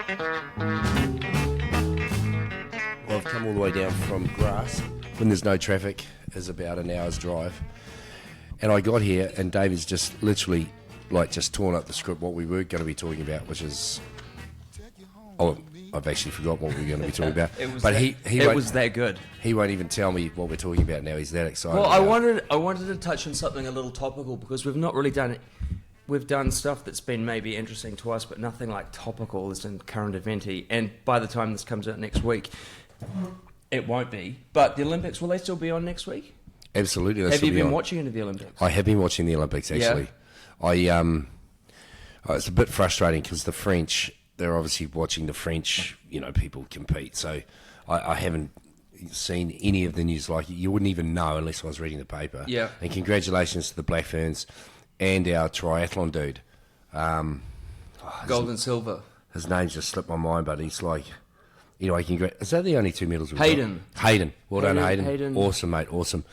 Well, I've come all the way down from Grass when there's no traffic. It's about an hour's drive. And I got here and David's just literally just torn up the script what we were going to be talking about, which is... Oh, I've actually forgot what we were going to be talking about. It was that good. He won't even tell me what we're talking about now. He's that excited. Well, I wanted to touch on something a little topical because we've not really done it. We've done stuff that's been maybe interesting to us, but nothing like topical as in current eventy. And by the time this comes out next week, it won't be. But the Olympics, will they still be on next week? Absolutely. Have you been watching any of the Olympics? I have been watching the Olympics, actually. Yeah. It's a bit frustrating because the French, they're obviously watching the French, people compete. So I haven't seen any of the news like it. You wouldn't even know unless I was reading the paper. Yeah. And congratulations to the Black Ferns and our triathlon dude. Gold and silver. His name just slipped my mind, but he's like... is that the only 2 medals we've Hayden. got? Hayden. Well done, Hayden. Awesome, mate. Awesome.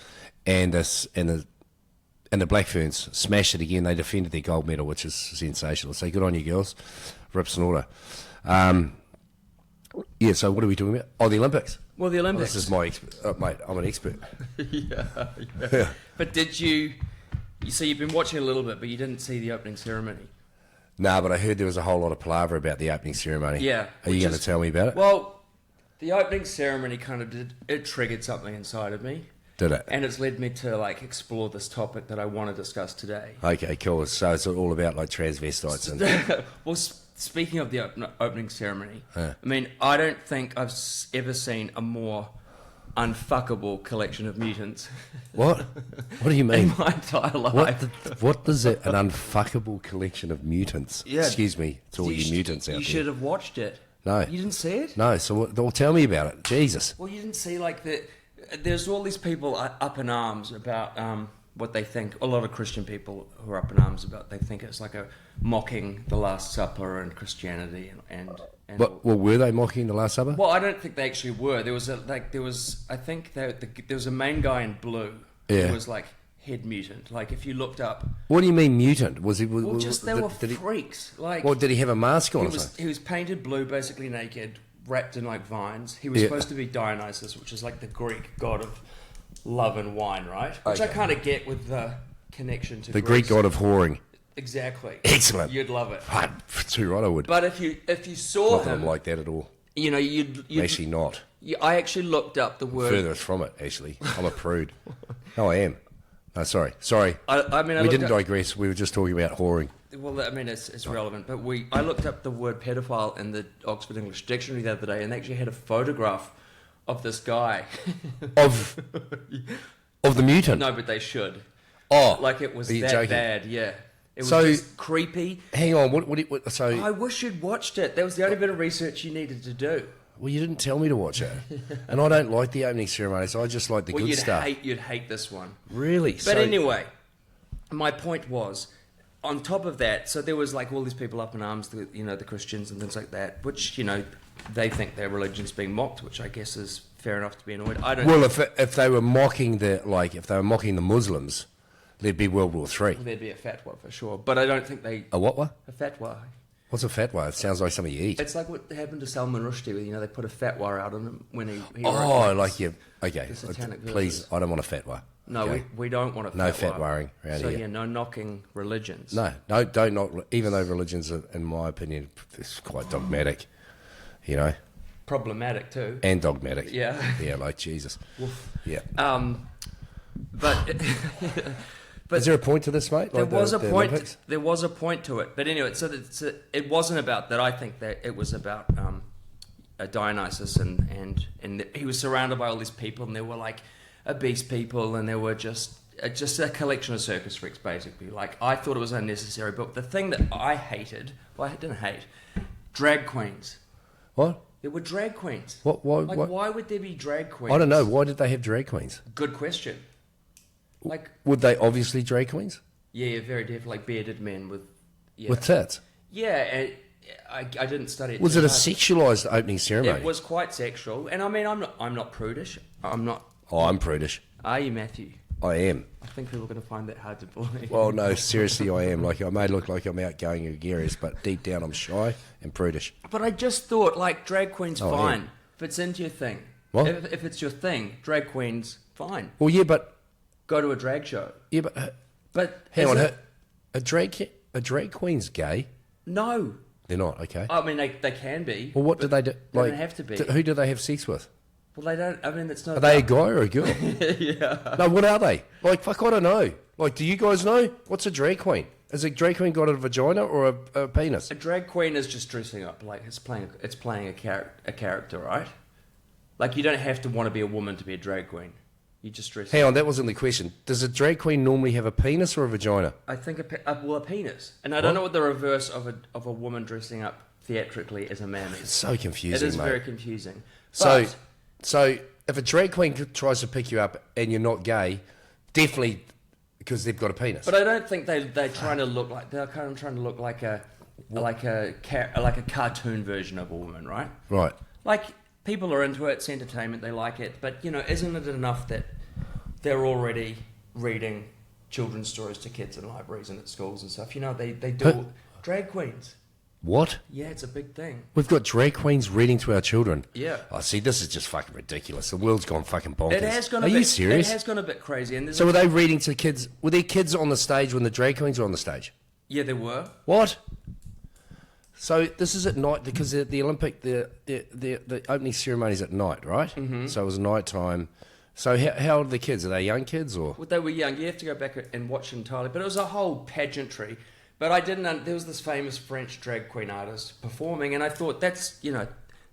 And the Black Ferns smashed it again. They defended their gold medal, which is sensational. So good on you, girls. Rips and order. So what are we talking about? Oh, the Olympics. Well, the Olympics. This is my... mate, I'm an expert. yeah. But did you... So you've been watching a little bit, but you didn't see the opening ceremony. No, but I heard there was a whole lot of palaver about the opening ceremony. Yeah. Are you going to tell me about it? Well, the opening ceremony it triggered something inside of me. Did it? And it's led me to explore this topic that I want to discuss today. Okay, cool. So it's all about transvestites and... Well, speaking of the opening ceremony, I mean, I don't think I've ever seen a more unfuckable collection of mutants. What? What do you mean? In my entire life. What is it? An unfuckable collection of mutants? Yeah. Excuse me to all you mutants out there. You should have watched it. No. You didn't see it? No, so tell me about it. Jesus. Well, you didn't see there's all these people up in arms about what they think. A lot of Christian people who are up in arms about. They think it's like a mocking the Last Supper and Christianity and well, were they mocking the Last Supper? Well, I don't think they actually were. There was a main guy in blue who was head mutant. If you looked up. What do you mean mutant? Was he? They were freaks. Well, did he have a mask on? He was painted blue, basically naked, wrapped in vines. He was supposed to be Dionysus, which is the Greek god of love and wine, right? Which I kind of get with the connection to the Greece. Greek god of whoring. Exactly. Excellent. You'd love it. Too right, I would. But if you saw not that him, I'm like that at all. You'd actually not. I actually looked up the word. Furthest from it, actually. I'm a prude. No, I am. No, sorry. I mean, we didn't digress. We were just talking about whoring. Well, I mean, it's relevant. But I looked up the word pedophile in the Oxford English Dictionary the other day, and they actually had a photograph of this guy. of the mutant? No, but they should. Oh, it was that joking? Bad. Yeah. It was just creepy. Hang on. So I wish you'd watched it. That was the only bit of research you needed to do. Well, you didn't tell me to watch it, and I don't like the opening ceremonies. I just like the good stuff. You'd hate this one. Really? But anyway, my point was, on top of that, so there was all these people up in arms, the Christians and things like that, which they think their religion's being mocked, which I guess is fair enough to be annoyed. I don't. Well, if they were mocking the Muslims, there'd be World War III. There'd be a fatwa for sure, but I don't think they. A what? A fatwa. What's a fatwa? It sounds like something you eat. It's like what happened to Salman Rushdie. They put a fatwa out on him when he wrote okay. Please, I don't want a fatwa. No, okay. we don't want a fatwa. No fatwaing around here. So yeah, no knocking religions. No, don't knock. Even though religions, are, in my opinion, is quite dogmatic. Problematic too. And dogmatic. Yeah. Yeah, like Jesus. Oof. Yeah. But is there a point to this, mate? There was a point. Olympics? There was a point to it. But anyway, so it wasn't about that. I think that it was about Dionysus and he was surrounded by all these people, and there were obese people, and there were just a collection of circus freaks, basically. I thought it was unnecessary. But the thing that I hated, well, I didn't hate, drag queens. What? There were drag queens. What? Why would there be drag queens? I don't know. Why did they have drag queens? Good question. Would they obviously drag queens? Yeah, very definitely, bearded men with tits. Yeah, I didn't study it. Was it a sexualized opening ceremony? It was quite sexual, and I mean, I'm not prudish. I'm not. Oh, I'm prudish. Are you, Matthew? I am. I think people are going to find that hard to believe. Well, no, seriously, I am. Like, I may look like I'm outgoing and gregarious, but deep down I'm shy and prudish. But I just thought, like, drag queen's fine. Yeah. If it's into your thing. What? If it's your thing, drag queen's fine. Well, yeah, but... Go to a drag show. Yeah, but... But hang on, it- a drag queen's gay? No. They're not, okay. I mean, they can be. Well, what do they do? They don't have to be. Who do they have sex with? Well, they don't. I mean, it's not. Are they a guy or a girl? Yeah. No, what are they? Like, fuck, I don't know. Like, do you guys know? What's a drag queen? Is a drag queen got a vagina or a penis? A drag queen is just dressing up. Like, it's playing a character, right? Like, you don't have to want to be a woman to be a drag queen. You just dress. Hang on, that wasn't the question. Does a drag queen normally have a penis or a vagina? I think a penis, and I don't know what the reverse of a woman dressing up theatrically as a man It's is. so confusing, It is mate. very confusing. So, But so if a drag queen tries to pick you up and you're not gay, definitely because they've got a penis. But I don't think they're trying to look like they're kind of trying to look like a cartoon version of a woman, right? Right. Like, people are into it, it's entertainment, they like it, but, you know, isn't it enough that they're already reading children's stories to kids in libraries and at schools and stuff? You know, they do drag queens. What? Yeah, it's a big thing. We've got drag queens reading to our children. Yeah. Oh, see, this is just fucking ridiculous. The world's gone fucking bonkers. It has gone Are a bit, you serious? It has gone a bit crazy. And So were they reading to kids? Were there kids on the stage when the drag queens were on the stage? yeah, there were. What? So this is at night because the Olympic, the opening ceremony's at night, right? Mm-hmm. So it was night time. So how old are the kids? Are they young kids or? Well, they were young. You have to go back and watch it entirely. But it was a whole pageantry. But I didn't. There was this famous French drag queen artist performing, and I thought that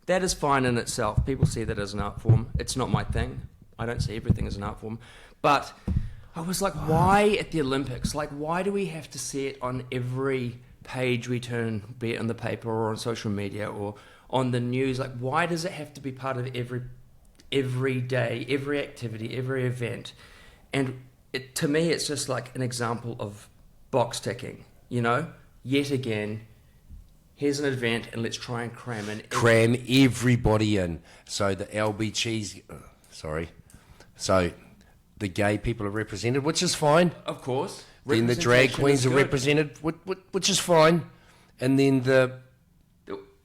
is fine in itself. People see that as an art form. It's not my thing. I don't see everything as an art form. But I was like, why at the Olympics? Like, why do we have to see it on every page we turn, be it in the paper or on social media or on the news? Like, why does it have to be part of every day, every activity, every event? And to me, it's just like an example of box ticking. You know, yet again, here's an event and let's try and cram everybody in. So the LB cheese, so the gay people are represented, which is fine. Of course. Then the drag queens are represented, which is fine. And then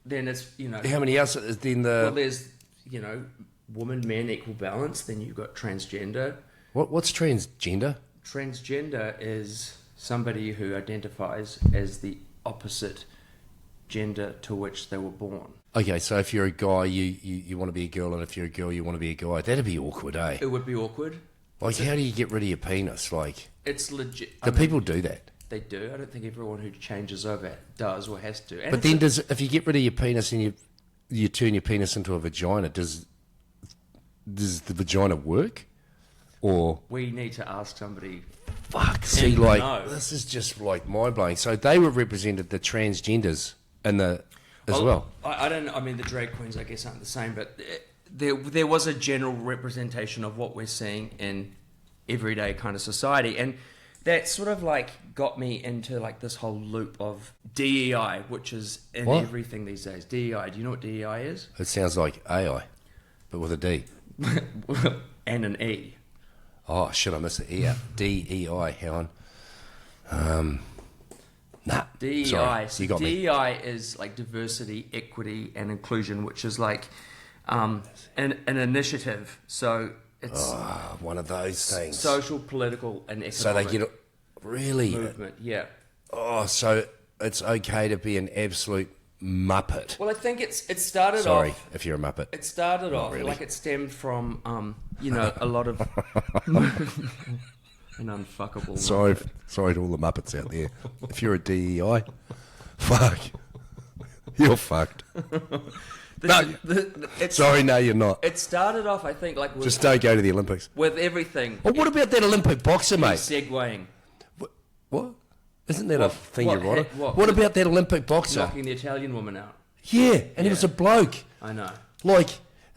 then it's, how many else? Then well, there's, woman, men, equal balance. Then you've got transgender. What's transgender? Transgender is somebody who identifies as the opposite gender to which they were born. Okay, so if you're a guy, you want to be a girl, and if you're a girl, you want to be a guy. That'd be awkward, eh? It would be awkward. Like, how do you get rid of your penis? Like, it's legit. People do that? They do. I don't think everyone who changes over does or has to. And but then, if you get rid of your penis and you turn your penis into a vagina, does the vagina work? Or we need to ask somebody. Fuck, see, like, this is just, like, mind-blowing. So they were represented, the transgenders, as well. I don't know. I mean, the drag queens, I guess, aren't the same, but there was a general representation of what we're seeing in everyday kind of society. And that sort of, like, got me into, like, this whole loop of DEI, which is in everything these days. DEI. Do you know what DEI is? It sounds like AI, but with a D. And an E. Oh, shit, I missed the E out. DEI, hang on. Nah, DEI. Sorry, So you got me. DEI is like diversity, equity, and inclusion, which is like an initiative. So it's one of those things. social, political, and economic. So they get really movement. Yeah. Oh, so it's okay to be an absolute muppet. Well, I think it started off. Sorry if you're a muppet. It started Not off really. like it stemmed from a lot of an unfuckable. Sorry to all the muppets out there. If you're a DEI, fuck, you're fucked. Sorry, no, you're not. It started off, I think, like with, Just don't go to the Olympics. with everything. Well, what about that Olympic boxer, mate? Segueing, What? Isn't that a thing what- you're on? what- What about that Olympic boxer? knocking the Italian woman out. Yeah, and he was a bloke. I know. Like,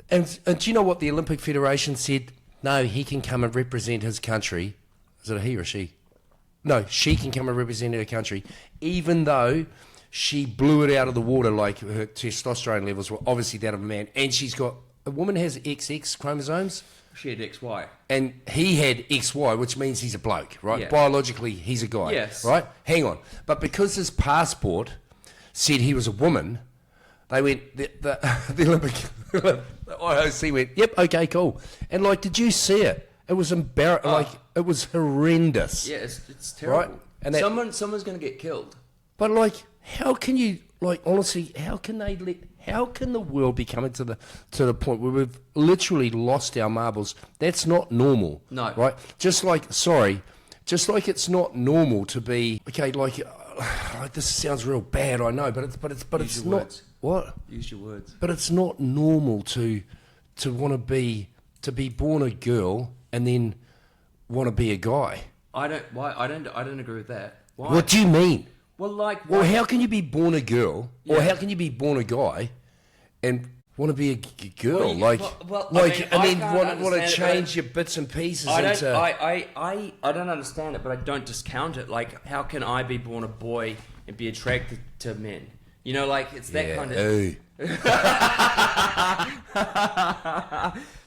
and do you know what the Olympic Federation said? No, he can come and represent his country. Is it a he or she? No, she can come and represent her country, even though she blew it out of the water. Like, her testosterone levels were obviously that of a man, and a woman has XX chromosomes. shared XY. And he had XY, which means he's a bloke, right? Yeah. Biologically, he's a guy, Yes. right? Hang on. But because his passport said he was a woman, they went, the Olympic, the IOC went, yep, okay, cool. And, like, did you see it? It was embarrassing. Like, it was horrendous. Yeah, it's terrible. Right? And that, Someone's going to get killed. but, like, how can you, like, honestly, how can the world be coming to the point where we've literally lost our marbles? That's not normal. No. Right? Just like it's not normal to be, okay, like, this sounds real bad, I know, but it's not. Words. What? Use your words. But it's not normal to want to be born a girl and then want to be a guy. I don't agree with that. Why? What do you mean? Well, like, Well, why- how can you be born a girl, or Yeah. how can you be born a guy, and want to be a girl? Well, like, well, like, I and then can't want to understand it, change your bits and pieces I into. don't understand it, but I don't discount it. Like, how can I be born a boy and be attracted to men? You know, like, it's that kind of. Ooh.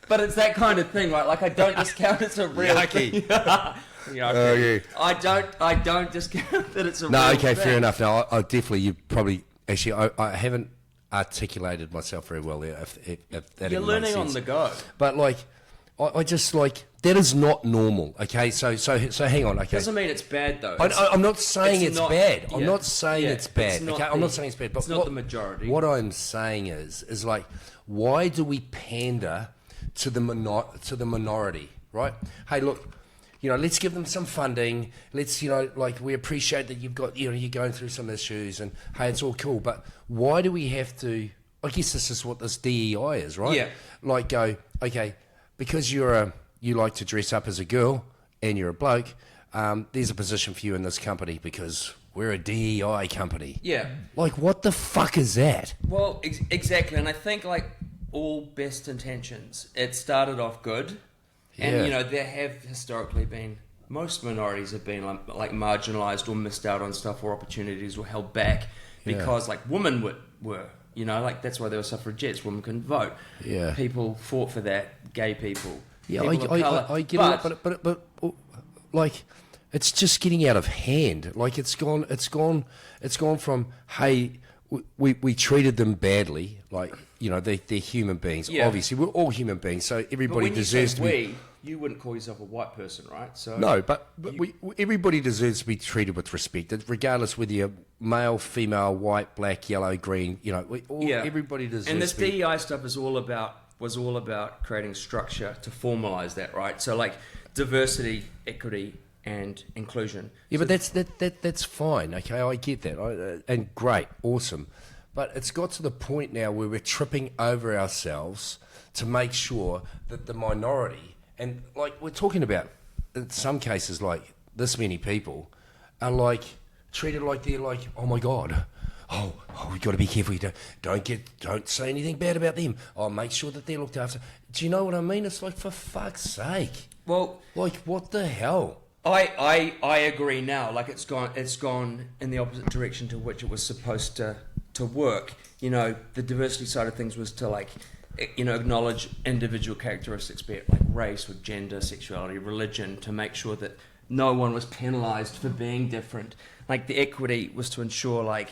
But it's that kind of thing, right? Like, I don't discount it's a real Yucky. thing. Oh, yeah. I don't discount that it's a No, real okay, thing. fair enough. No, I definitely, you probably actually, I haven't articulated myself very well there. If that You're even learning makes on sense. the go. But like, I just like that is not normal. Okay, so hang on. Okay, Doesn't mean it's bad though. I'm not saying it's not- bad. I'm yeah. not saying Yeah, it's bad. not Okay, I'm not saying it's bad. But it's not the majority. What I'm saying is like, why do we pander to the minority? Right? Hey, look. Let's give them some funding. Let's, like, we appreciate that you've got, you're going through some issues, and hey, it's all cool. But why do we have to? I guess this is what this DEI is, right? Yeah. Like, go, okay, because you like to dress up as a girl and you're a bloke. There's a position for you in this company because we're a DEI company. Yeah. Like, what the fuck is that? Well, exactly, and I think like all best intentions, it started off good, and Yeah. there have historically been most minorities have been like marginalised or missed out on stuff or opportunities or held back because like women were like that's why there were suffragettes. Women couldn't vote. Yeah. People fought for that. Gay people. Yeah, people of colour. I get it, but like, it's just getting out of hand. Like, it's gone from, hey, we treated them badly. Like, they're human beings. Yeah. Obviously, we're all human beings, so But everybody when deserves to you say be. you wouldn't call yourself a white person, right? So No, but everybody deserves to be treated with respect, regardless whether you're male, female, white, black, yellow, green. Everybody deserves. And this to be. DEI stuff was all about creating structure to formalize that, right? So like diversity, equity, and inclusion. Yeah, but that's fine. Okay, I get that, and great, awesome. But it's got to the point now where we're tripping over ourselves to make sure that the minority, and like we're talking about, in some cases, like this many people are like treated like they're like, oh my god, oh we got to be careful. You don't say anything bad about them. Oh, make sure that they're looked after. Do you know what I mean? It's like, for fuck's sake. Well, Like, what the hell? I agree now. Like it's gone in the opposite direction to which it was supposed to work. The diversity side of things was to like, acknowledge individual characteristics, be it like race or gender, sexuality, religion, to make sure that no one was penalised for being different. Like the equity was to ensure like,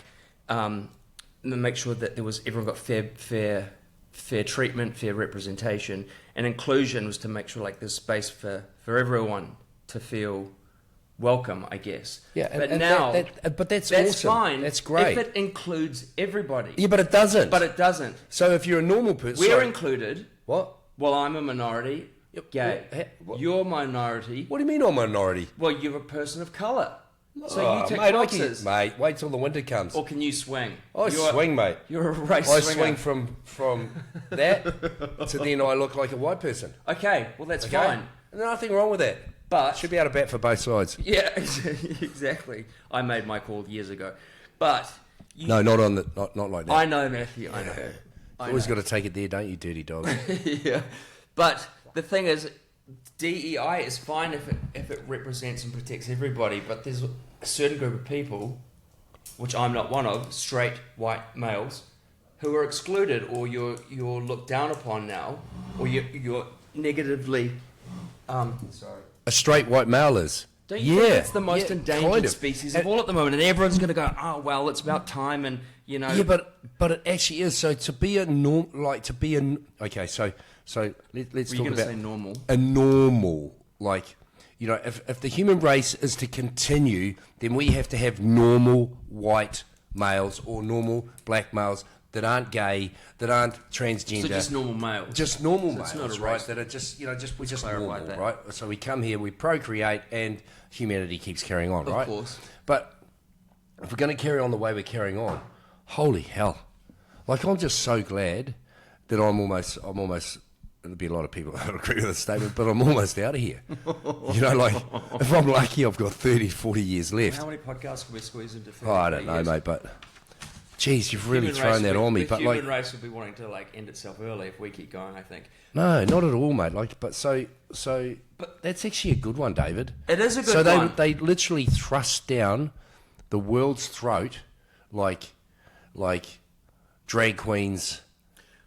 make sure that everyone got fair treatment, fair representation, and inclusion was to make sure like there's space for everyone to feel welcome, I guess. Yeah, but and now but that's that's awesome. fine. That's great. if it includes everybody. Yeah, but it doesn't. But it doesn't. So if you're a normal person, We're included. What? Well, I'm a minority. Gay. What? You're a minority. What do you mean I'm a minority? Well, you're a person of colour. So Oh, you tick mate, boxes. mate, wait till the winter comes. Or can you swing? I swing, mate. You're a race I swinger. swing from that to then I look like a white person. Okay, well that's Okay? fine. And nothing wrong with that. But Should be able to bat for both sides. yeah, exactly. I made my call years ago. But No, not like that. I know, Matthew. I know. Always got to take it there, don't you, dirty dog? Yeah. But the thing is, DEI is fine if it represents and protects everybody, but there's a certain group of people, which I'm not one of, straight white males, who are excluded, or you're looked down upon now, or you're negatively. Sorry. A straight white male is. Don't you think it's the most kind endangered of. species of all at the moment? And everyone's going to go, oh, well, it's about time, and, you know... Yeah, but it actually is. So to be a norm... Like, to be a... Okay, so let's Were talk you about... going to say normal? A normal, like... You know, if the human race is to continue, then we have to have normal white males or normal black males that aren't gay, that aren't transgender. So just normal males. Just normal So it's males, not a right? race. That are just, you know, we're just Clarify normal, that. right? So we come here, we procreate, and humanity keeps carrying on, right? Of course. But if we're going to carry on the way we're carrying on, holy hell. Like, I'm just so glad that I'm almost, there'll be a lot of people that agree with this statement, but I'm almost out of here. You know, like, if I'm lucky, I've got 30, 40 years left. How many podcasts can we squeeze into 30 Oh, I don't know, years? mate, but... Geez, you've really Human thrown race that will be- on me, the but human like... race will be wanting to, like, end itself early if we keep going, I think. No, not at all, mate. Like, but But- that's actually a good one, David. It is a good so one. they literally thrust down the world's throat, like drag queens,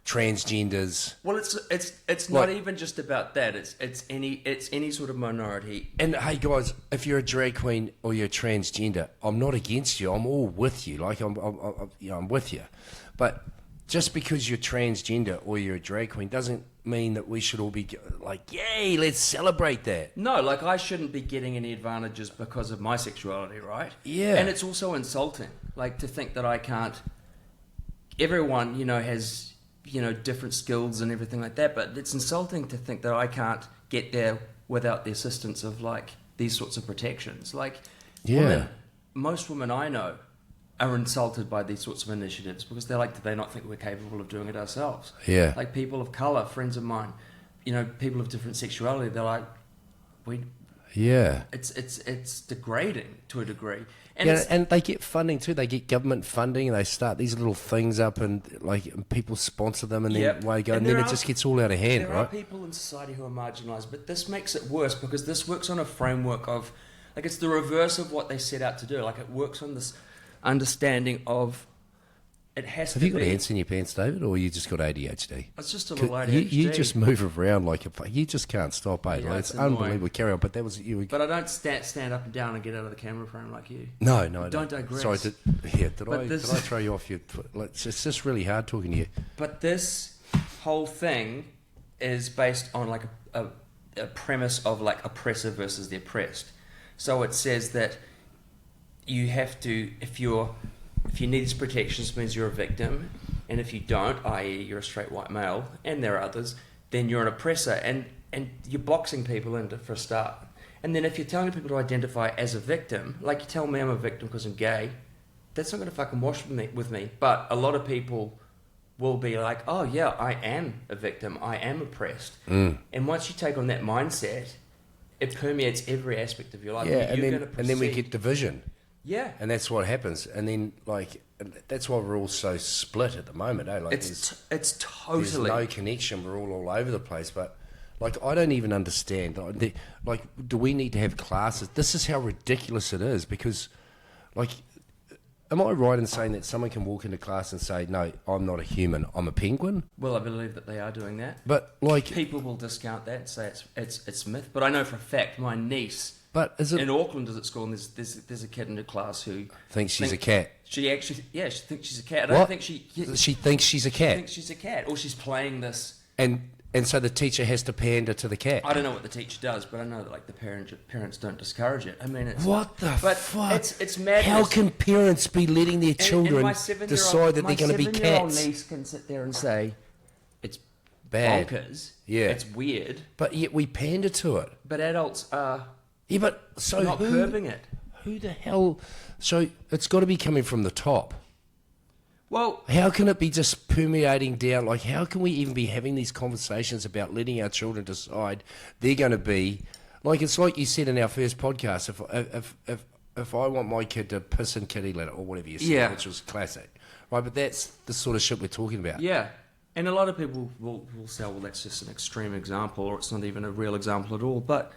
transgenders, Well, it's not even just about that. It's any sort of minority. and hey guys, if you're a drag queen or you're transgender, I'm not against you. I'm all with you. Like I'm with you, but just because you're transgender or you're a drag queen doesn't mean that we should all be like, yay, let's celebrate that. No, like I shouldn't be getting any advantages because of my sexuality, right? Yeah. And it's also insulting, like to think that I can't. Everyone, you know, has, you know, different skills and everything like that, but it's insulting to think that I can't get there without the assistance of like these sorts of protections. Like, Yeah. most women I know are insulted by these sorts of initiatives because they're like, do they not think we're capable of doing it ourselves? Yeah. Like people of colour, friends of mine, you know, people of different sexuality, they're like, Yeah. it's degrading to a degree. And Yeah, it's, and they get funding too. They get government funding, and they start these little things up, and like people sponsor them, and Yep. then away you go, And and then there it are- just gets all out of hand, there are right? people in society who are marginalised, but this makes it worse because this works on a framework of, like, it's the reverse of what they set out to do. Like, it works on this understanding of, it has Have to you got be. ants in your pants, David, or you just got ADHD? It's just a little You, ADHD. you just move around like you just can't stop, eh? Yeah, Like, it's it's annoying. unbelievable. Carry on, but that was you. But I don't stand up and down and get out of the camera frame like you. No, Don't digress. Sorry, did But I this- throw you off your? Like, it's just really hard talking to you. But this whole thing is based on like a premise of like oppressor versus the oppressed. So it says that you have to, if you need these protections, means you're a victim, and if you don't, i.e. you're a straight white male, and there are others, then you're an oppressor, and you're boxing people into for a start. And then if you're telling people to identify as a victim, like you tell me I'm a victim because I'm gay, that's not going to fucking wash with me. But a lot of people will be like, oh yeah, I am a victim, I am oppressed. And once you take on that mindset, it permeates every aspect of your life. Yeah, You're and gonna then we proceed- get division. Yeah. And that's what happens. And then, like, that's why we're all so split at the moment, eh? Like, It's there's totally... no connection. We're all over the place. But, like, I don't even understand. Like, do we need to have classes? This is how ridiculous it is because, like, am I right in saying that someone can walk into class and say, no, I'm not a human, I'm a penguin? Well, I believe that they are doing that. But, like... People will discount that and say it's myth. But I know for a fact my niece... But is it... In Auckland is at school, and there's a kid in her class who thinks she's a cat. She actually, she thinks she's a cat. I What? don't think she thinks she's a cat. thinks she's a cat, or she's playing this. And so the teacher has to pander to the cat. I don't know what the teacher does, but I know that like the parents don't discourage it. I mean, it's What the but fuck? It's madness. How can parents be letting their children my decide that they're going to be My 7-year-old cats? niece can sit there and say, it's Bad. bonkers. Yeah. It's weird. But yet we pander to it. But adults are Yeah, but so not curbing it. Who the hell? So it's got to be coming from the top. Well, How can it be just permeating down? Like, how can we even be having these conversations about letting our children decide they're going to be? Like, it's like you said in our first podcast. If I want my kid to piss in kitty litter or whatever you said, Yeah. which was classic, right? But that's the sort of shit we're talking about. yeah. And a lot of people will say, well, that's just an extreme example, or it's not even a real example at all. But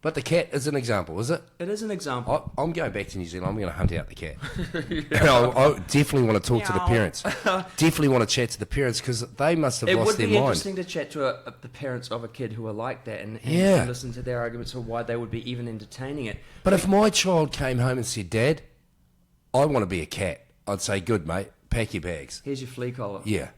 But the cat is an example, is it? It is an example. I'm going back to New Zealand. I'm going to hunt out the cat. And I definitely want to talk to the parents. Definitely want to chat to the parents because they must have lost their mind. It would be interesting to chat to the parents of a kid who are like that and listen to their arguments for why they would be even entertaining it. But if my child came home and said, Dad, I want to be a cat, I'd say, good, mate, pack your bags. Here's your flea collar. Yeah,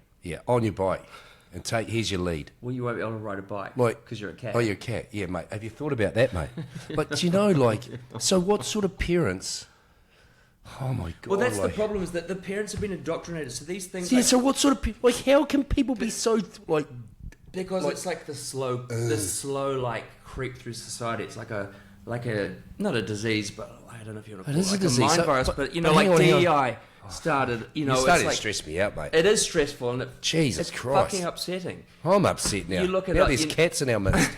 on your bike. And here's your lead. Well, you won't be able to ride a bike because you're a cat. Oh, you're a cat. Yeah, mate. Have you thought about that, mate? But do you know, like, so what sort of parents? Oh my God! Well, that's the problem is that the parents have been indoctrinated. So these things. Yeah. So what sort of like? How can people be so like? Because it's like the slow like creep through society. It's like a not a disease, but I don't know if you want to call it like a mind virus. But you know, like DEI. Started, you started to stress me out, mate. It is stressful, and Jesus it's Christ, fucking upsetting. I'm upset now. You look at now there's cats in our midst.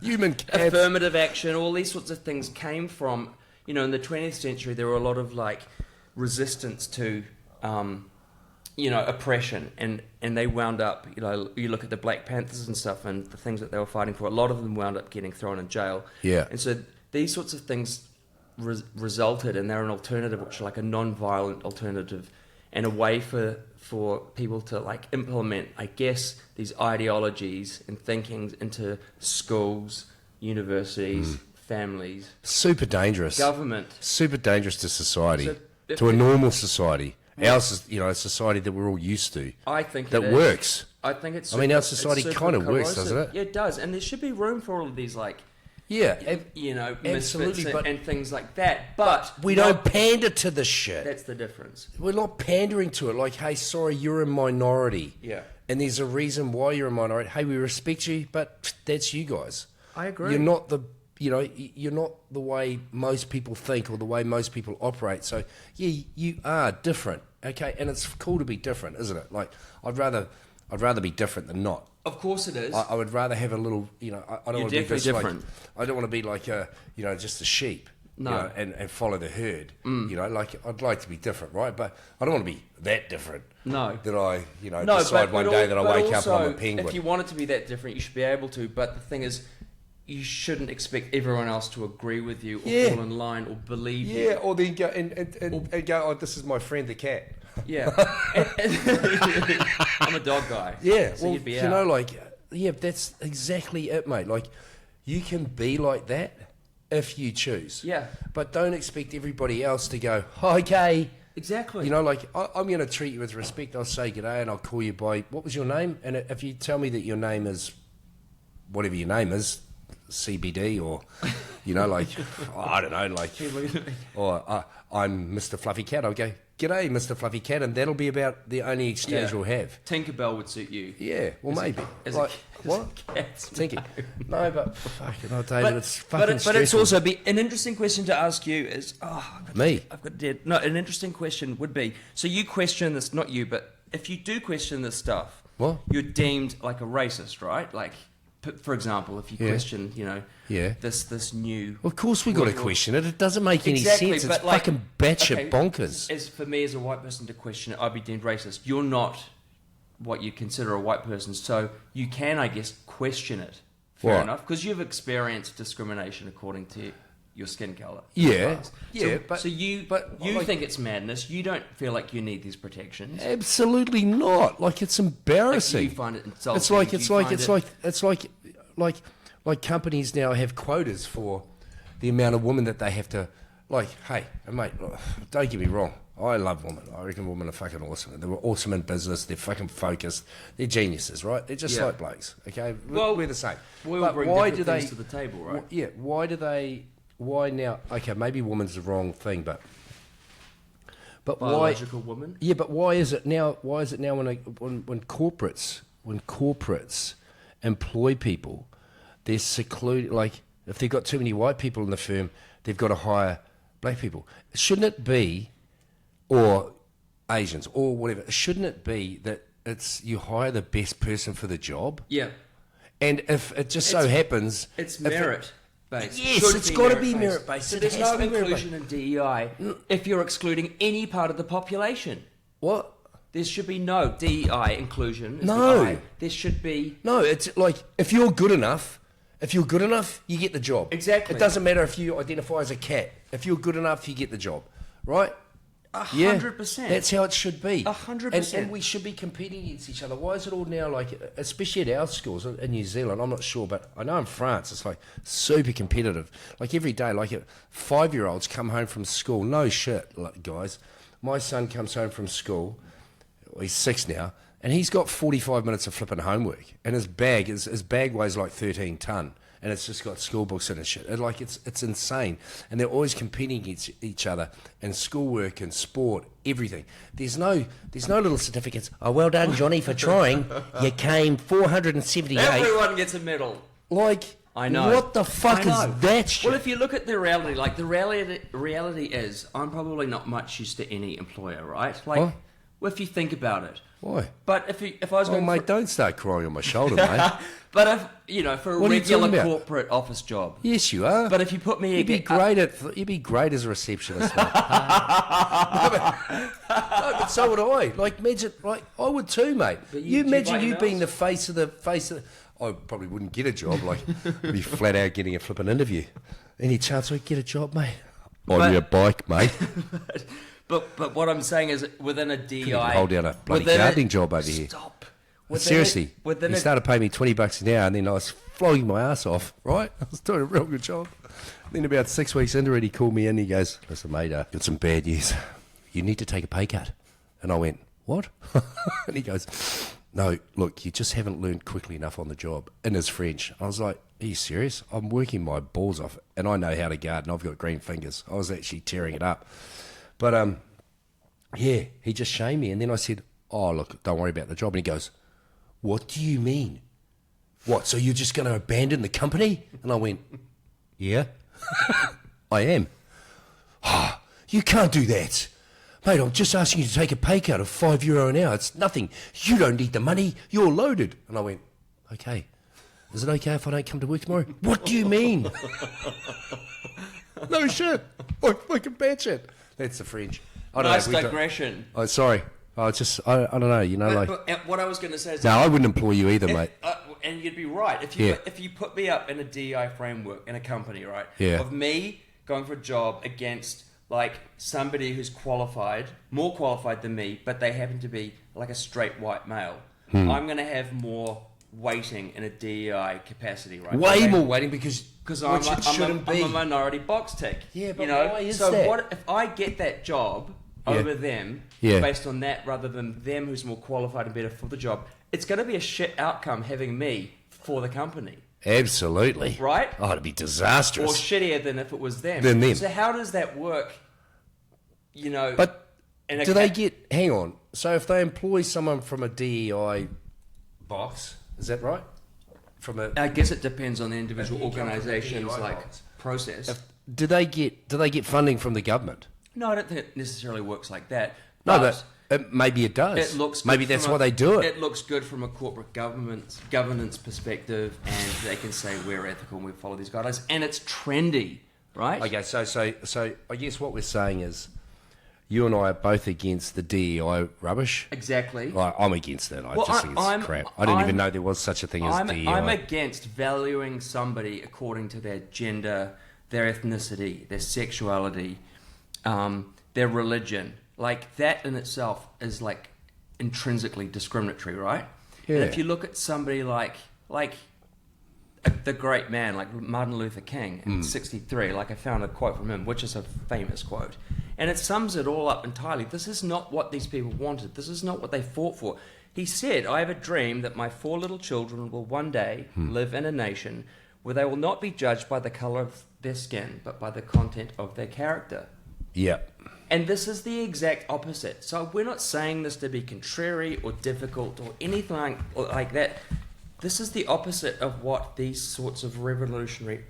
Human cats. Affirmative action, all these sorts of things came from, in the 20th century, there were a lot of like resistance to, oppression, and they wound up, you look at the Black Panthers and stuff, and the things that they were fighting for. A lot of them wound up getting thrown in jail. Yeah, and so these sorts of things resulted, and they're an alternative, which is like a non-violent alternative, and a way for people to like implement, I guess, these ideologies and thinkings into schools, universities, families. Super dangerous. Government. Super dangerous to society, So to a normal society. Ours is, a society that we're all used to. I think that works. I think it's. Our society kind of works, doesn't it? Yeah, it does, and there should be room for all of these like. Yeah, absolutely, and things like that. But we don't pander to the shit. That's the difference. We're not pandering to it. Like, hey, sorry, you're a minority. Yeah. And there's a reason why you're a minority. Hey, we respect you, but that's you guys. I agree. You're not you're not the way most people think or the way most people operate. So, yeah, you are different. Okay, and it's cool to be different, isn't it? Like, I'd rather be different than not. Of course it is. I would rather have a little, I don't want to be different. I don't want to be like just a sheep, no. And follow the herd. Like I'd like to be different, right? But I don't want to be that different. No. That I, decide one day that I wake up and I'm a penguin. If you wanted to be that different, you should be able to. But the thing is, you shouldn't expect everyone else to agree with you or fall in line or believe you. Yeah, or then go and go, oh, this is my friend the cat. Yeah. I'm a dog guy. Yeah, so well, you'd be out. That's exactly it, mate. Like, you can be like that if you choose. Yeah. But don't expect everybody else to go, okay. Exactly. I'm going to treat you with respect. I'll say g'day and I'll call you by, what was your name? And if you tell me that your name is, whatever your name is, CBD or, I don't know, or I'm Mr. Fluffy Cat, I'll go, g'day, Mr. Fluffy Cat, and that'll be about the only exchange we'll have. Tinkerbell would suit you. Yeah, well, maybe. What? Tinky. No, but fucking hell, David, it's fucking stressful. But it's also an interesting question to ask you is... Me? I've got dead... No, an interesting question would be... So you question this, not you, but if you do question this stuff... What? You're deemed like a racist, right? Like... For example, if you question, this new... Well, of course we got to question it. It doesn't make any sense. It's fucking batshit bonkers. As for me, as a white person to question it, I'd be deemed racist. You're not what you consider a white person, so you can, I guess, question it. Fair enough, because you've experienced discrimination according to your skin colour. Yeah, So you think it's madness. You don't feel like you need these protections. Absolutely not. Like, it's embarrassing. Like, you find it insulting. It's like companies now have quotas for the amount of women that they have to. Like, hey, mate, don't get me wrong. I love women. I reckon women are fucking awesome. They're awesome in business. They're fucking focused. They're geniuses, right? They're just like blokes. Okay, we're the same. We all bring different things to the table, right? Yeah. Why now? Okay, maybe woman's the wrong thing, but biological woman. Yeah, but why is it now? Why is it now when corporates employ people, they're secluded? Like, if they've got too many white people in the firm, they've got to hire black people. Shouldn't it be, or Asians, or whatever? Shouldn't it be that it's you hire the best person for the job? Yeah. And if it just so happens, it's merit. Based. Yes, it's got to be merit-based. So there's no inclusion in DEI if you're excluding any part of the population. What? There should be no DEI inclusion. No. There should be... No, it's like, if you're good enough If you're good enough, you get the job. Exactly. It doesn't matter if you identify as a cat. If you're good enough, you get the job, right? 100%. That's how it should be. 100%. And we should be competing against each other. Why is it all now like, especially at our schools in New Zealand, I'm not sure, but I know in France it's like super competitive. Like every day, like 5-year-olds come home from school. No shit, like, guys. My son comes home from school. He's 6 now, and he's got 45 minutes of flipping homework. And his bag weighs like 13 ton. And it's just got school books in and shit. And like it's insane. And they're always competing against each other in schoolwork and sport, everything. There's no little certificates. Oh, well done, Johnny, for trying. You came 478. Everyone gets a medal. Like, I know. What the fuck is that shit? Well, if you look at the reality, like the reality is, I'm probably not much used to any employer, right? Like, What? well, if you think about it. Why? But if I was Oh, going, mate, don't start crying on my shoulder, mate. but if for a What are you regular talking about? corporate office job. Yes, you are. But if you put me, You'd be great as a receptionist, mate. No, but so would I. Like, imagine, like, I would too, mate. But You do you imagine buy you emails? being the face of the. I probably wouldn't get a job. Like, I'd be flat out getting a flipping interview. Any chance I'd get a job, mate? On your bike, mate. But what I'm saying is, within a DI, Hold down a bloody within gardening job over here. Stop. Seriously, he started paying me $20 an hour, and then I was flogging my ass off. Right, I was doing a real good job. Then about 6 weeks into it, he called me in. He goes, "Listen, mate, got some bad news. You need to take a pay cut." And I went, "What?" And he goes, "No, look, you just haven't learned quickly enough on the job." In his French, I was like, "Are you serious? I'm working my balls off, and I know how to garden. I've got green fingers." I was actually tearing it up, but yeah, he just shamed me, and then I said, "Oh, look, don't worry about the job." And he goes, "What do you mean? What, so you're just going to abandon the company?" And I went, "Yeah, I am." "Ah, you can't do that. Mate, I'm just asking you to take a pay cut of €5 an hour. It's nothing. You don't need the money. You're loaded." And I went, "Okay. Is it okay if I don't come to work tomorrow?" "What do you mean?" No shit. Like fucking bad shit. That's the French. I don't Nice know. digression. Oh, sorry. I don't know. You know, like. But what I was going to say is, No, I wouldn't employ you either, mate. and you'd be right if you put me up in a DI framework in a company, right? Yeah. Of me going for a job against like somebody who's more qualified than me, but they happen to be like a straight white male. I'm going to have more weighting in a DEI capacity, right? Way more weighting because I'm shouldn't I'm be. a minority box tick. Yeah, but you know? why is so that? what if I get that job over them based on that rather than them who's more qualified and better for the job? It's going to be a shit outcome having me for the company. Absolutely. Right? Oh, it'd be disastrous. Or shittier than if it was them. Than them. So how does that work? You know, But in a do they get... Hang on. So if they employ someone from a DEI box, is that right? From a... I guess it depends on the individual If you come from a organisation's DEI like box. process. Do they get funding from the government? No, I don't think it necessarily works like that. No, but maybe it does. It looks maybe good that's from why they do it. It looks good from a corporate governance perspective, and they can say we're ethical and we follow these guidelines, and it's trendy, right? Okay, so I guess what we're saying is you and I are both against the DEI rubbish. Exactly. Like, I'm against it. I Well, just think it's crap. I didn't even know there was such a thing as DEI. I'm against valuing somebody according to their gender, their ethnicity, their sexuality, their religion. Like, that in itself is like intrinsically discriminatory, right? Yeah. And if you look at somebody like the great man, like Martin Luther King in 63, like I found a quote from him, which is a famous quote. And it sums it all up entirely. This is not what these people wanted. This is not what they fought for. He said, "I have a dream that my 4 little children will one day live in a nation where they will not be judged by the colour of their skin, but by the content of their character." Yeah. And this is the exact opposite. So we're not saying this to be contrary or difficult or anything like that. This is the opposite of what these sorts of revolutionary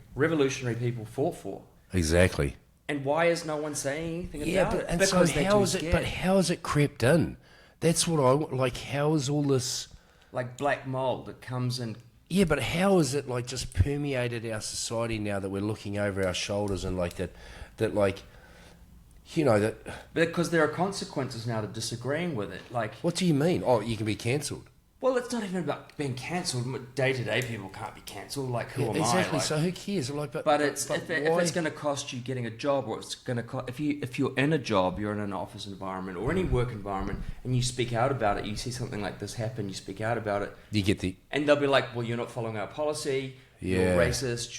people fought for. Exactly. And why is no one saying anything about it? And so how is it? But how has it crept in? That's what I like. How is all this? Like black mold that comes in. Yeah, but how is it like just permeated our society now that we're looking over our shoulders and like that like, you know that. Because there are consequences now to disagreeing with it. Like, What do you mean? Oh, you can be cancelled. Well, it's not even about being cancelled. Day-to-day people can't be cancelled. Like, who am I? Exactly. Like, So who cares? Like, but if why? it's going to cost you getting a job, or it's going to if you're in a job, you're in an office environment or any work environment, and you speak out about it, you see something like this happen, you speak out about it, You get the and they'll be like, "Well, you're not following our policy. Yeah. You're racist.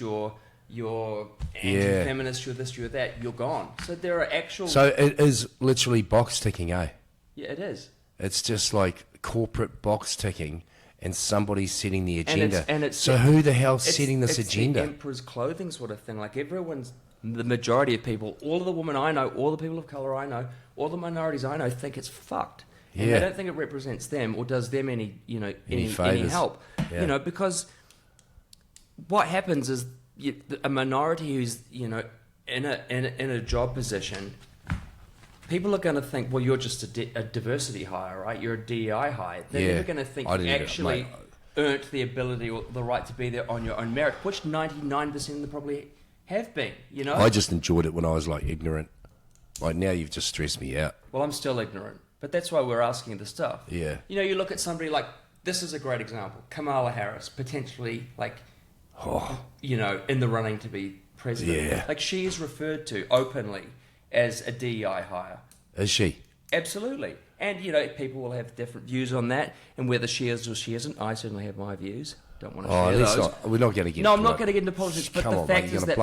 You're anti-feminist. You're this. You're that. You're gone." So there are actual. So it is literally box ticking, eh? Yeah, it is. It's just like corporate box ticking, and somebody's setting the agenda. And it's so who the hell's setting this it's agenda? the emperor's clothing sort of thing. Like the majority of people, all of the women I know, all the people of colour I know, all the minorities I know think it's fucked. And they don't think it represents them or does them any help. Yeah. Because what happens is a minority who's, in a job position, people are going to think, well, you're just a diversity hire, right? You're a DEI hire. They're never going to think you actually earned the ability or the right to be there on your own merit, which 99% of them probably have been, I just enjoyed it when I was like ignorant. Like now you've just stressed me out. Well, I'm still ignorant, but that's why we're asking the stuff. Yeah. You look at somebody like, this is a great example, Kamala Harris, potentially in the running to be president. Yeah. Like she is referred to openly as a DEI hire. Is she? Absolutely. And, people will have different views on that, and whether she is or she isn't, I certainly have my views. Don't want to share those. We're not going to get No, I'm not going to get into politics, but the fact is that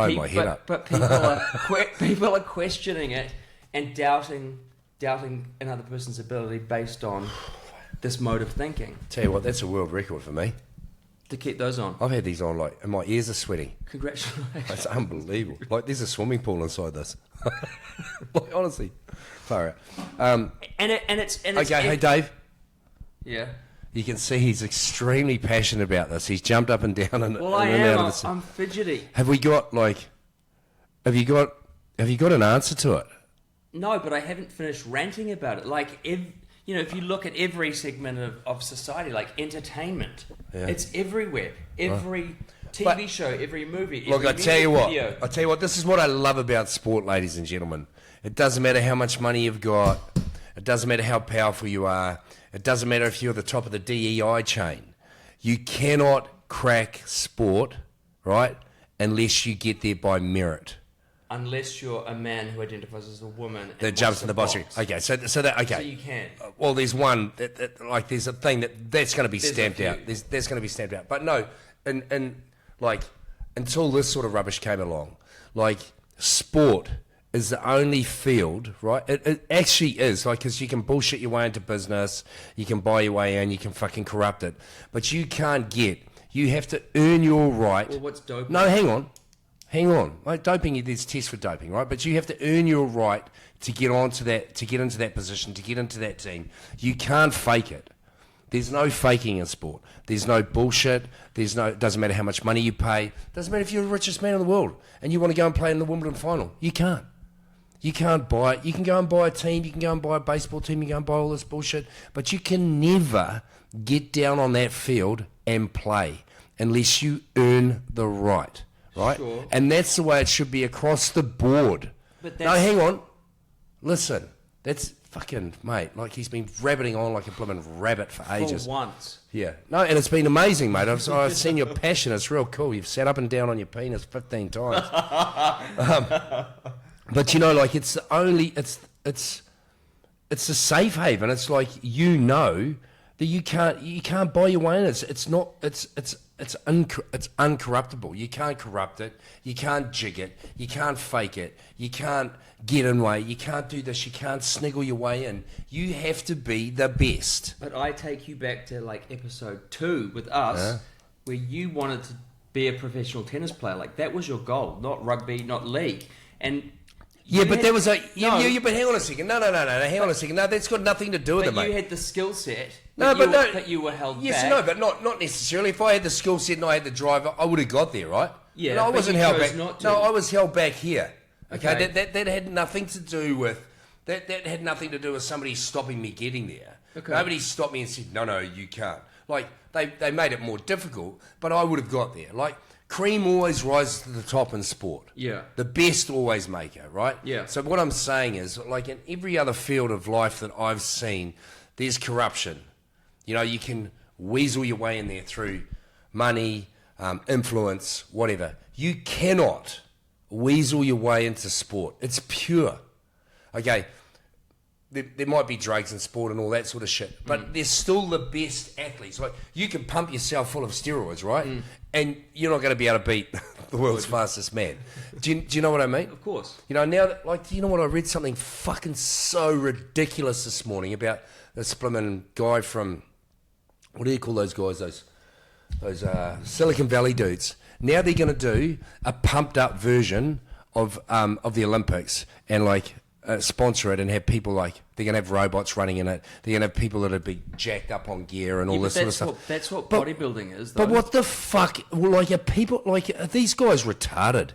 people are questioning it and doubting another person's ability based on this mode of thinking. Tell you what, that's a world record for me. To keep those on. I've had these on, like, and my ears are sweating. Congratulations. That's unbelievable. Like, there's a swimming pool inside this. Like, honestly. Far out. Hey, Dave. Yeah. You can see he's extremely passionate about this. He's jumped up and down and I and am. out of I'm fidgety. Have you got an answer to it? No, but I haven't finished ranting about it. Like, if you look at every segment of society, like entertainment, it's everywhere. Every TV show, every movie. Look, I tell you what, this is what I love about sport, ladies and gentlemen. It doesn't matter how much money you've got. It doesn't matter how powerful you are. It doesn't matter if you're at the top of the DEI chain. You cannot crack sport, right, unless you get there by merit. Unless you're a man who identifies as a woman that jumps in the box. Okay, so you can. Well, there's one there's a thing that's going to be stamped out. That's going to be stamped out. But no, and like until this sort of rubbish came along, like sport is the only field, right? It actually is, like, because you can bullshit your way into business, you can buy your way in, you can fucking corrupt it, but you have to earn your right. Well, what's doping? No, hang on. Like doping, there's tests for doping, right? But you have to earn your right to get into that position, to get into that team. You can't fake it. There's no faking in sport. There's no bullshit. It doesn't matter how much money you pay. Doesn't matter if you're the richest man in the world and you want to go and play in the Wimbledon final. You can't. You can't buy it. You can go and buy a team. You can go and buy a baseball team. You can go and buy all this bullshit. But you can never get down on that field and play unless you earn the right. Right? Sure. And that's the way it should be across the board. No, hang on. Listen. That's fucking, mate. Like, he's been rabbiting on like a blooming rabbit for ages. For once. Yeah. No, and it's been amazing, mate. I've seen your passion. It's real cool. You've sat up and down on your penis 15 times. But like it's the only, it's a safe haven. It's like, that you can't buy your way in. It's uncorruptible. You can't corrupt it. You can't jig it. You can't fake it. You can't get in way. You can't do this. You can't sniggle your way in. You have to be the best. But I take you back to like episode 2 with us, where you wanted to be a professional tennis player. Like that was your goal, not rugby, not league. And but there was but hang on a second. No, hang on a second. No, that's got nothing to do with it, mate. You had the skill set. But you were held back. Yes, no, but not necessarily. If I had the skill set and I had the drive, I would have got there, right? Yeah, no, I wasn't held back. No, I was held back here. Okay, that had nothing to do with that had nothing to do with somebody stopping me getting there. Okay. Nobody stopped me and said, no, you can't. Like they made it more difficult, but I would have got there. Like cream always rises to the top in sport. Yeah. The best always make it, right? Yeah. So what I'm saying is, like in every other field of life that I've seen, there's corruption. You can weasel your way in there through money, influence, whatever. You cannot weasel your way into sport. It's pure. Okay, there might be drugs in sport and all that sort of shit, but they're still the best athletes. Like, you can pump yourself full of steroids, right? And you're not going to be able to beat the world's fastest man. Do you know what I mean? Of course. You know, now that, like, you know what, I read something fucking so ridiculous this morning about this blimmin' guy from, what do you call those guys, those Silicon Valley dudes. Now they're going to do a pumped up version of the Olympics and, like, sponsor it and have people, like, they're going to have robots running in it. They're going to have people that'll be jacked up on gear and all this sort of stuff. That's what bodybuilding is, though. But what the fuck? Well, like, are these guys retarded?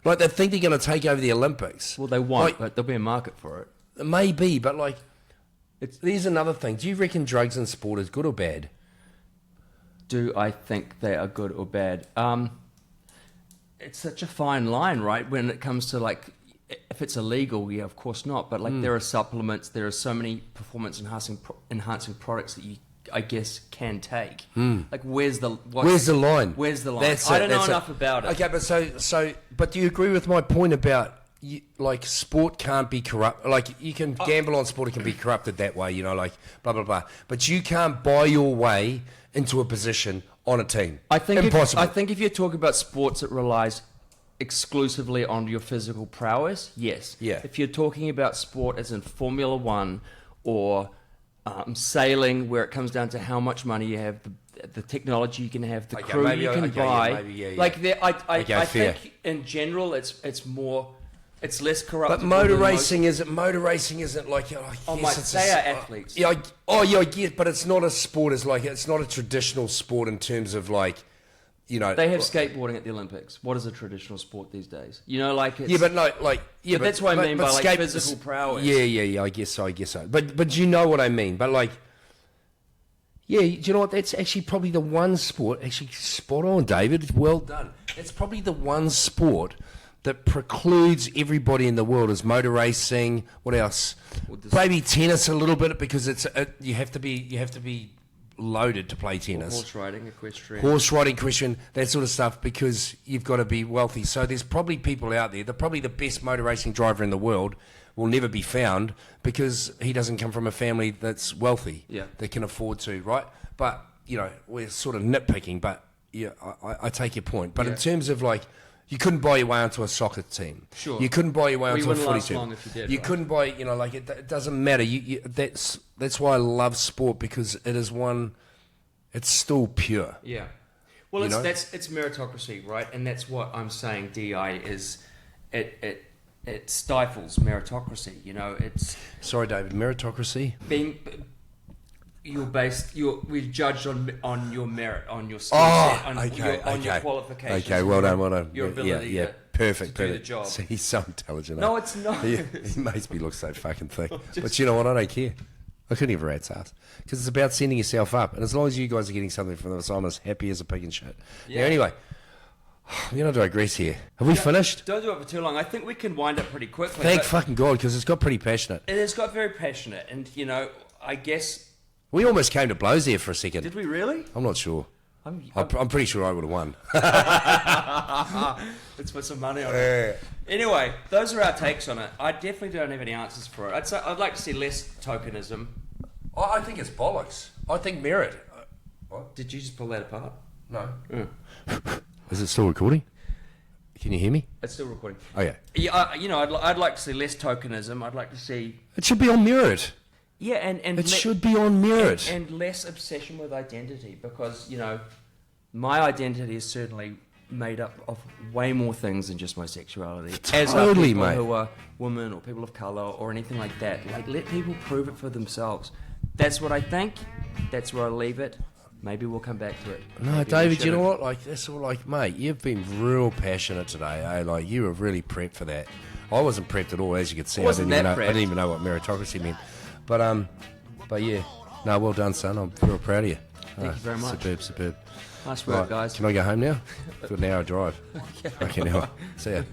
Like, they think they're going to take over the Olympics. Well, they won't, like, but there'll be a market for it. Maybe, but, like, there's another thing. Do you reckon drugs in sport is good or bad? Do I think they are good or bad? It's such a fine line, right? When it comes to, like, if it's illegal, yeah, of course not. But, like, there are supplements, there are so many performance enhancing products that you, I guess, can take. Like, where's the line? Where's the line? I don't know enough about it. Okay, but do you agree with my point about, like, sport can't be corrupt? Like, you can gamble on sport, it can be corrupted that way, you know, like, blah, blah, blah. But you can't buy your way into a position on a team. Impossible. I think if you're talking about sports that relies exclusively on your physical prowess, yes. Yeah. If you're talking about sport as in Formula One or sailing, where it comes down to how much money you have, the technology you can have, the crew you can buy. Like, I think in general it's less corrupt. But motor racing isn't like, they are athletes. I get, but it's not a sport. It's not a traditional sport in terms of, like, you know, they have skateboarding at the Olympics. What is a traditional sport these days? You know, like, it's, but that's what I mean by, like, physical prowess. Yeah. I guess so. But you know what I mean. But, like, yeah, do you know what? That's actually probably the one sport. Actually, spot on, David. Well done. It's probably the one sport that precludes everybody in the world is motor racing. What else? Maybe tennis a little bit, because you have to be loaded to play tennis. Horse riding, equestrian, that sort of stuff, because you've got to be wealthy. So there's probably people out there, probably the best motor racing driver in the world will never be found because he doesn't come from a family that's wealthy, that can afford to, right? But, you know, we're sort of nitpicking, but yeah, I take your point. But in terms of, like, you couldn't buy your way onto a soccer team. Sure. You couldn't buy your way onto a footy team. Long if you did, you couldn't buy, you know, like, it doesn't matter. That's why I love sport, because it is it's still pure. Yeah. Well, it's meritocracy, right? And that's what I'm saying. DI is it stifles meritocracy. You know, it's sorry, David. Meritocracy. We're judged on your merit, on your skill set, on your qualifications. Okay, well done. Your ability perfect. do the job. See, he's so intelligent. No, it's not. He makes me look so fucking thick. But you know what? I don't care. I couldn't give a rat's ass. Because it's about sending yourself up. And as long as you guys are getting something from this, I'm as happy as a pig in shit. Yeah. Now, anyway, we're going to digress here. Have we finished? Don't do it for too long. I think we can wind up pretty quickly. Thank fucking God, because it's got pretty passionate. It has got very passionate. And, you know, I guess... We almost came to blows there for a second. Did we really? I'm not sure. I'm pretty sure I would have won. Let's put some money on it. Anyway, those are our takes on it. I definitely don't have any answers for it. I'd like to see less tokenism. I think it's bollocks. I think merit. What? Did you just pull that apart? No. Is it still recording? Can you hear me? It's still recording. Oh, yeah. Yeah, you know, I'd like to see less tokenism. I'd like to see... It should be on merit. Yeah, and it should be on merit. And less obsession with identity, because, you know, my identity is certainly made up of way more things than just my sexuality. Totally, as are people mate. who are women or people of colour or anything like that. Like, let people prove it for themselves. That's what I think. That's where I'll leave it. Maybe we'll come back to it. No, maybe David, you know what? Like, that's all. Like, mate, you've been real passionate today. Eh? Like, you were really prepped for that. I wasn't prepped at all, as you could see. I didn't even know what meritocracy meant. But yeah, no, well done, son. I'm real proud of you. Thank you very much. Superb. Nice work, guys. Can I go home now? Got an hour drive. Okay, an hour. See ya.